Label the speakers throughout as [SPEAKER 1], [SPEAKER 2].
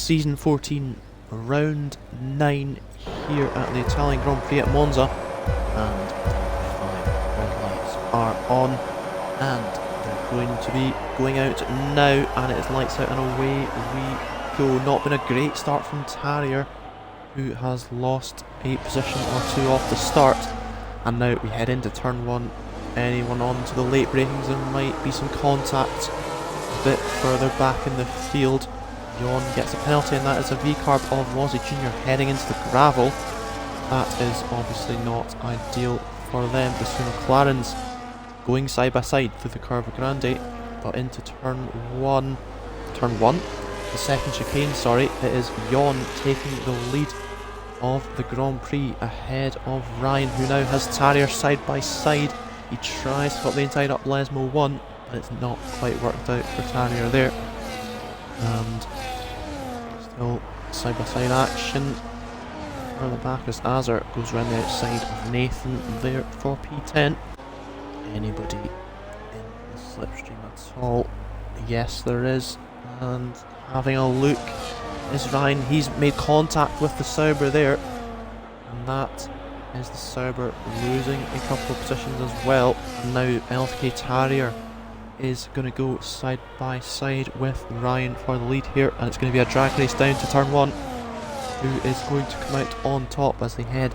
[SPEAKER 1] Season 14, Round 9 here at the Italian Grand Prix at Monza. And the 5 red lights are on, and they're going to be going out now, and it is lights out and away we go. Not been a great start from Tarrier, who has lost a position or two off the start. And now we head into turn 1. Anyone on to the late brakings, there might be some contact a bit further back in the field. Jon gets a penalty, and that is a V-carb of Wozzy Jr. heading into the gravel. That is obviously not ideal for them. The two McLarens going side by side through the Curva Grande, but into turn 1, the second chicane, sorry, it is Jon taking the lead of the Grand Prix ahead of Ryan, who now has Tarrier side by side. He tries to put the inside up Lesmo 1, but it's not quite worked out for Tarrier there. And still side by side action further back as Azar goes around the outside of Nathan there for P10. Anybody in the slipstream at all? Yes, there is. And having a look is Ryan. He's made contact with the Sauber there, and that is the Sauber losing a couple of positions as well. And now LTK Tarrier is going to go side by side with Ryan for the lead here, and it's going to be a drag race down to turn 1. Who is going to come out on top as they head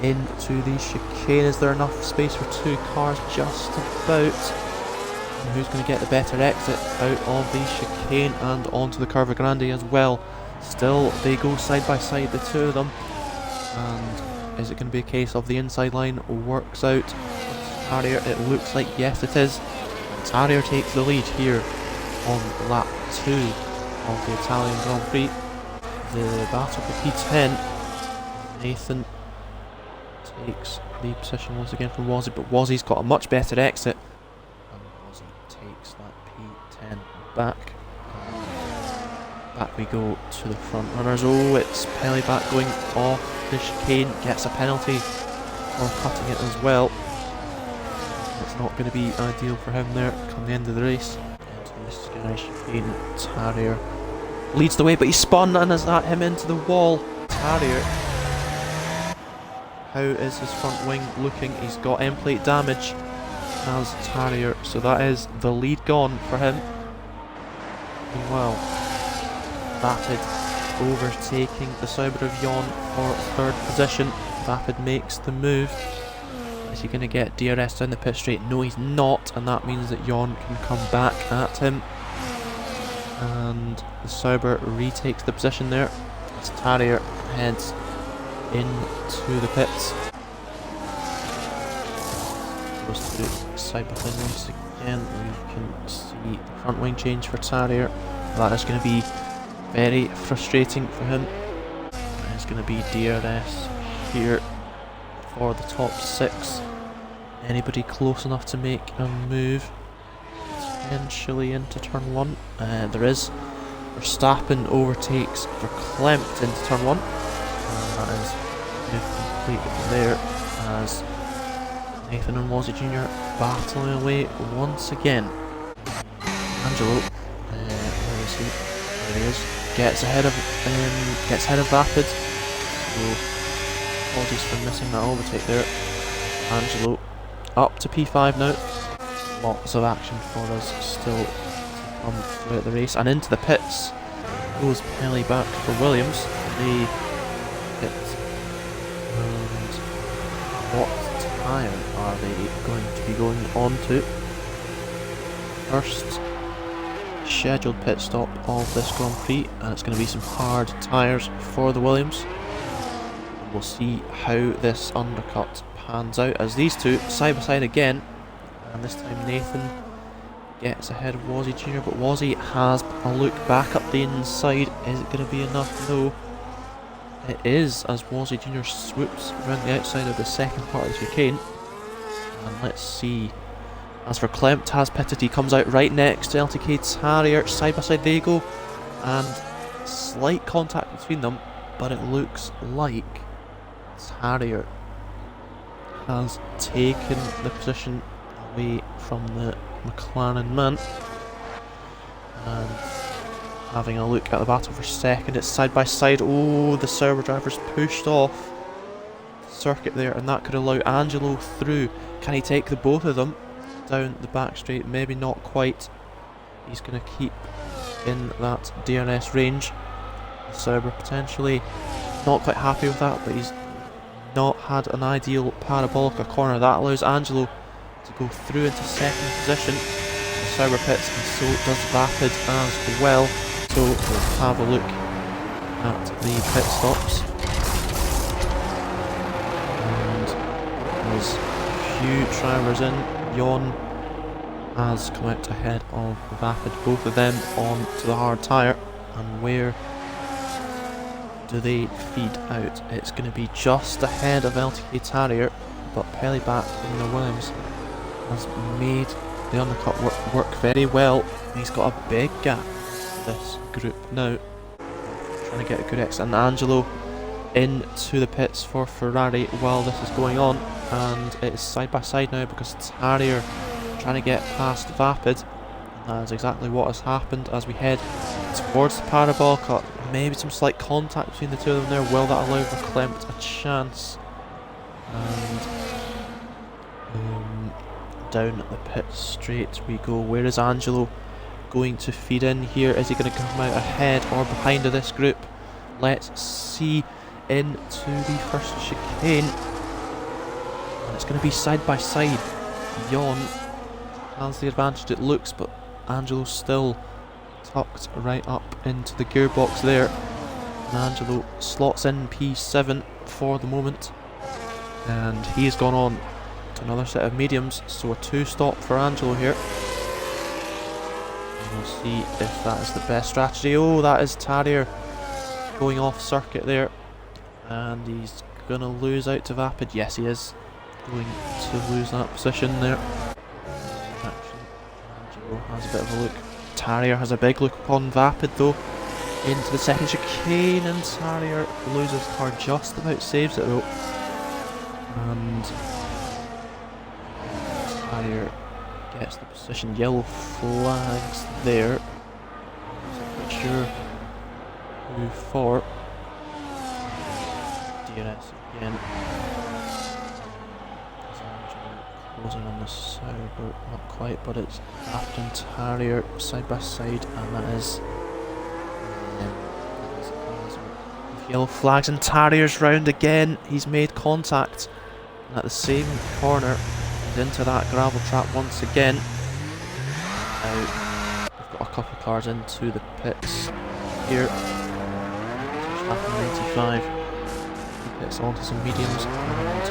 [SPEAKER 1] into the chicane? Is there enough space for two cars? Just about. And who's going to get the better exit out of the chicane and onto the Curva Grande as well? Still, they go side by side, the two of them. And is it going to be a case of the inside line works out? Tarrier, it looks like yes it is. Tarrier takes the lead here on lap 2 of the Italian Grand Prix. The battle for P10. Nathan takes the position once again from Wozzy, but Wozzy's got a much better exit. And Wozzy takes that P10 back. Back we go to the front runners. Oh, it's Pelleback going off the chicane, gets a penalty for cutting it as well. It's not going to be ideal for him there come the end of the race. Into this chicane, Tarrier leads the way, but he's spun and has at him into the wall. Tarrier, how is his front wing looking? He's got end plate damage as Tarrier, so that is the lead gone for him. Meanwhile, Vapid overtaking the Sauber of Jon for third position. Vapid makes the move. Is he going to get DRS down the pit straight? No, he's not, and that means that Jon can come back at him. And the Sauber retakes the position there as Tarrier heads into the pits. Goes to side by side once again. We can see the front wing change for Tarrier. That is going to be very frustrating for him. There's going to be DRS here for the top 6. Anybody close enough to make a move potentially into turn 1? There is. Verstappen overtakes Verklempt into turn 1. And that is complete there as Nathan and Wozzy Jr. battling away once again. Angelo, where is he? There he is. Gets ahead of Vapid. So apologies for missing that overtake there. Angelo up to P5 now. Lots of action for us still to come throughout the race, and into the pits goes Pelleback for Williams. They pit, and what tyre are they going to be going on to? First scheduled pit stop of this Grand Prix, and it's going to be some hard tyres for the Williams. We'll see how this undercut pans out as these two side by side again, and this time Nathan gets ahead of Wozzy Jr., but Wozzy has a look back up the inside. Is it going to be enough? No. It is, as Wozzy Jr. swoops around the outside of the second part of the chicane. And let's see. As for Verklempt has pitted, he comes out right next to LTK Tarrier. Side by side they go, and slight contact between them, but it looks like Tarrier has taken the position away from the McLaren man. And having a look at the battle for second. It's side by side. Oh, the Sauber driver's pushed off circuit there, and that could allow Angelo through. Can he take the both of them down the back straight? Maybe not quite. He's going to keep in that DRS range. Sauber potentially not quite happy with that, but he's not had an ideal parabolica corner. That allows Angelo to go through into second position. The Sauber pits, and so does Vapid as well. So let's have a look at the pit stops. And there's a few drivers in. Jon has come out ahead of Vapid, both of them onto the hard tyre. And where do they feed out? It's going to be just ahead of LTK Tarrier, but Pellyback in the Williams has made the undercut work very well. He's got a big gap for this group now, trying to get a good exit. And Angelo into the pits for Ferrari while this is going on, and it's side by side now because Tarrier trying to get past Vapid, and that is exactly what has happened as we head towards the parabolica. Maybe some slight contact between the two of them there. Will that allow Verklempt a chance? And down the pit straight we go. Where is Angelo going to feed in here? Is he going to come out ahead or behind of this group? Let's see. Into the first chicane, and it's going to be side by side. Jon has the advantage, it looks, but Angelo's still tucked right up into the gearbox there, and Angelo slots in P7 for the moment, and he's gone on to another set of mediums, so a 2-stop for Angelo here. And we'll see if that is the best strategy. Oh, that is Tarrier going off circuit there, and he's going to lose out to Vapid. Yes, he is going to lose that position there. Actually, Angelo has a bit of a look. Tarrier has a big look upon Vapid though. Into the second chicane, and Tarrier loses car, just about saves it though. And Tarrier gets the position. Yellow flags there. I'm not sure who for. DRS again. Closing on the Sauber, not quite, but it's Vapid and Tarrier side by side, and that is with yellow flags, and Tarrier's round again. He's made contact, and at the same corner he's into that gravel trap once again. Now we've got a couple of cars into the pits here. Verstappen 95 pits onto some mediums, and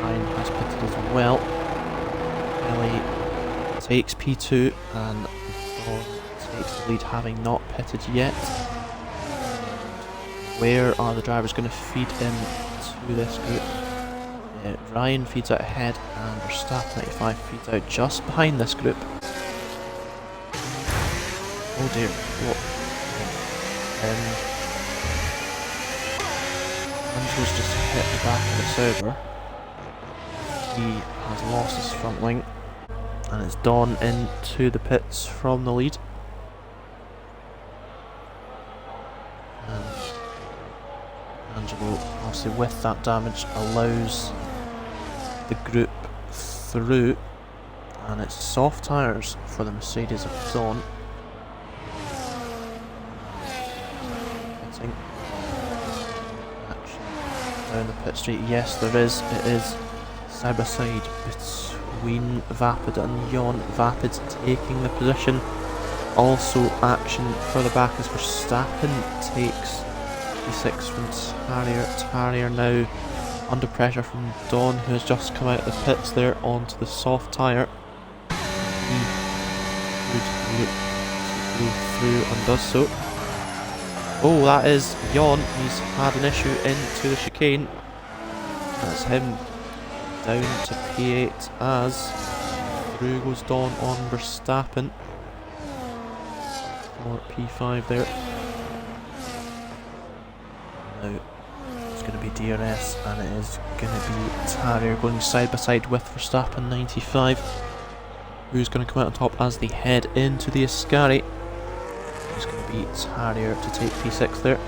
[SPEAKER 1] Ryan has pitted as well. Ellie takes P2, and Dawn takes the lead, having not pitted yet. Where are the drivers going to feed into this group? Ryan feeds out ahead, and Verstappen 95 feeds out just behind this group. Oh dear, what? Angelo's just hit the back of the Sauber. He has lost his front wing, and it's Dawn into the pits from the lead. And Angelo, obviously with that damage, allows the group through, and it's soft tyres for the Mercedes of Dawn. Down the pit straight, yes there is, it is side by side between Vapid and Jon. Vapid taking the position. Also action further back as Verstappen takes P6 from Tarrier. Tarrier now under pressure from Dawn, who has just come out of the pits there onto the soft tyre. He would look to go through and does so. Oh, that is Jon. He's had an issue into the chicane. That's him down to P8 as through goes Dawn on Verstappen for P5 there. Now it's going to be DRS, and it is going to be Tarrier going side by side with Verstappen 95, who's going to come out on top as they head into the Ascari. It's going to be be Harrier to take P6 there.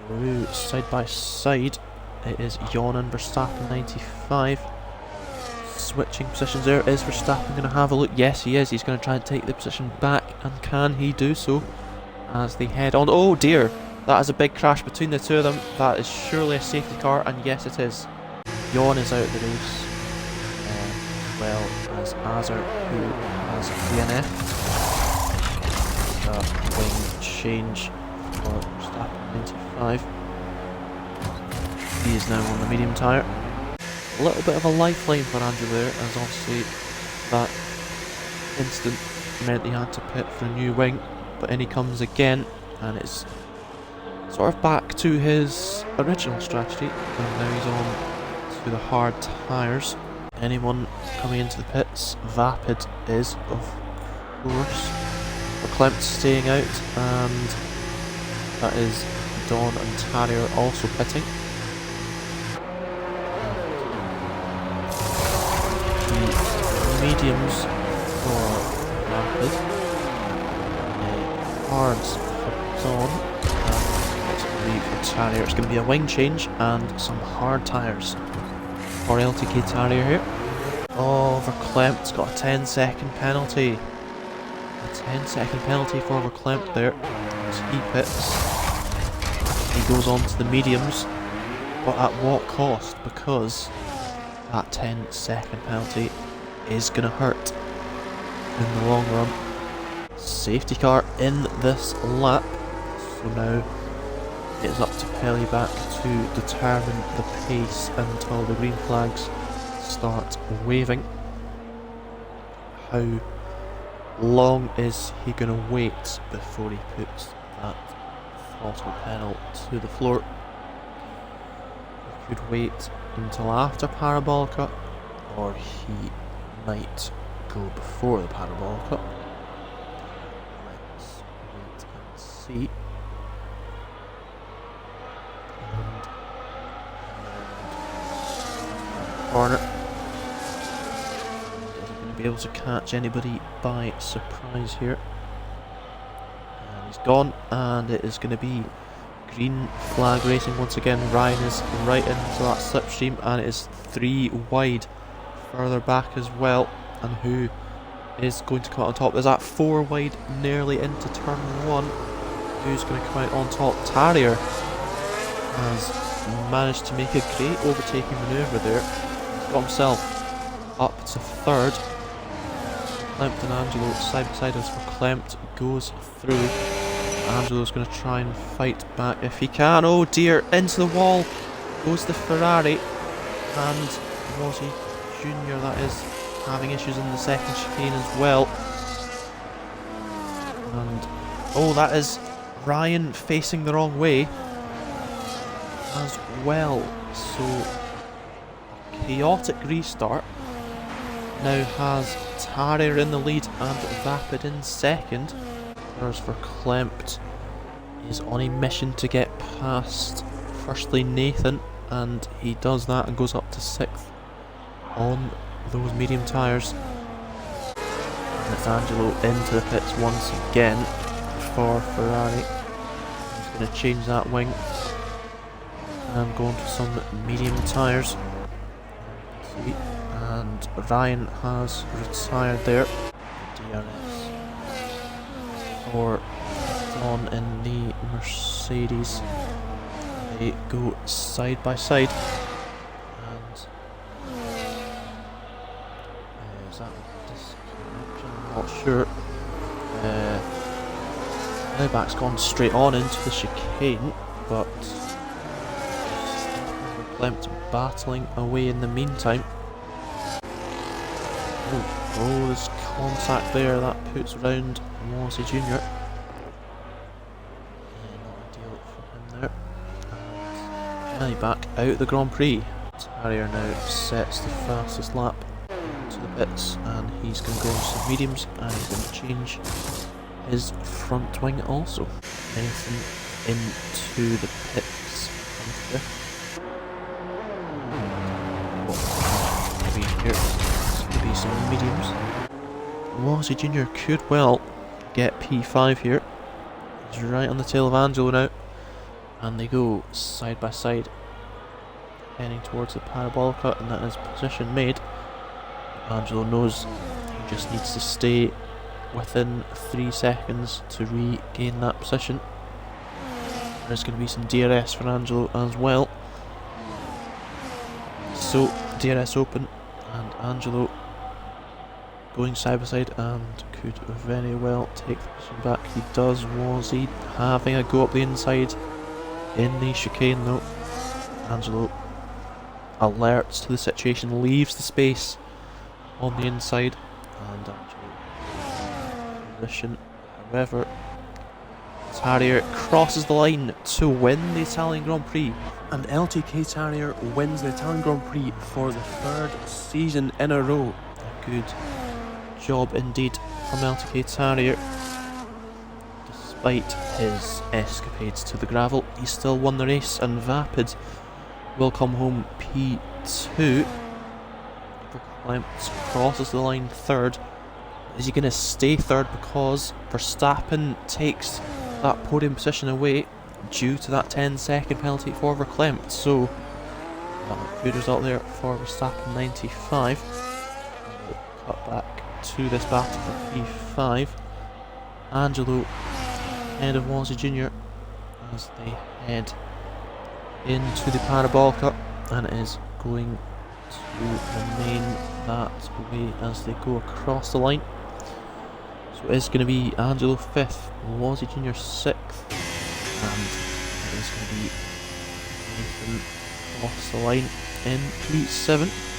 [SPEAKER 1] Through side by side, it is Jon and Verstappen 95. Switching positions there. Is Verstappen going to have a look? Yes, he is. He's going to try and take the position back, and can he do so as they head on? Oh dear, that is a big crash between the two of them. That is surely a safety car, and yes it is. Jon is out of the race, as well as Azar, who has DNF. Wing change for Verstappen 95. He is now on the medium tyre. A little bit of a lifeline for Andrew there, as obviously that instant meant he had to pit for a new wing, but in he comes again, and it's sort of back to his original strategy, and now he's on to the hard tyres. Anyone coming into the pits? Vapid is, of course. Verklempt staying out, and that is Don and Tarrier also pitting. Mediums for Rapid, hards for Dawn, and for Tarrier. It's going to be a wing change and some hard tyres for LTK Tarrier here. Oh, Verklempt's got a 10-second penalty. A 10-second penalty for Verklempt there as he pits. He goes on to the mediums, but at what cost? Because that 10-second penalty is going to hurt in the long run. Safety car in this lap, so now it's up to Pelly back to determine the pace until the green flags start waving. How long is he going to wait before he puts that throttle pedal to the floor? He could wait until after Parabolica, or he might go before the Parabolica. Let's wait and see. And corner. Isn't going to be able to catch anybody by surprise here. And he's gone, and it is going to be green flag racing once again. Ryan is right into that slipstream, and it is 3 wide. Further back as well, and who is going to come out on top? There's that 4 wide nearly into turn 1. Who's going to come out on top? Tarrier has managed to make a great overtaking manoeuvre there. He's got himself up to 3rd. Verklempt and Angelo side by side as Verklempt goes through. Angelo's going to try and fight back if he can. Oh dear, into the wall goes the Ferrari, and was he Junior, that is, having issues in the second chicane as well. And oh, that is Ryan facing the wrong way as well. So chaotic restart now has Tarrier in the lead and Vapid in second. Whereas Verklempt is on a mission to get past firstly Nathan, and he does that and goes up to 6th on those medium tyres. And it's Angelo into the pits once again for Ferrari. He's going to change that wing and go on to some medium tyres. And Ryan has retired there. DRS for Don in the Mercedes. They go side by side. Not sure. Back's gone straight on into the chicane, but Verklempt battling away in the meantime. Oh, there's contact there that puts round Mossy Jr. Not ideal for him there. And back out the Grand Prix. Tarrier now sets the fastest lap to the pits, and he's going to go on some mediums, and he's going to change his front wing also. Anything into the pits. Maybe here, it's going to be some mediums. Wazzy Jr. could well get P5 here. He's right on the tail of Angelo now. And they go side by side, heading towards the parabolica, and that is position made. Angelo knows he just needs to stay within 3 seconds to regain that position. There's going to be some DRS for Angelo as well. So, DRS open, and Angelo going side by side and could very well take the position back. He does. Was he having a go up the inside in the chicane though? Angelo alerts to the situation, leaves the space on the inside, and Angelo position. However, Terrier crosses the line to win the Italian Grand Prix, and LTK Terrier wins the Italian Grand Prix for the 3rd season in a row. A good job indeed from LTK Terrier. Despite his escapades to the gravel, he still won the race, and Vapid will come home P2. Verklempt crosses the line 3rd. Is he going to stay 3rd because Verstappen takes that podium position away due to that 10-second penalty for Verklempt? So, good result there for Verstappen 95. We'll cut back to this battle for P5. Angelo ahead of Wazzy Jr. as they head into the parabolica, and it is going to remain that way as they go across the line. So it is going to be Angelo 5th, Wazzy Jr. 6th, and it is going to be Nathan across the line in P7.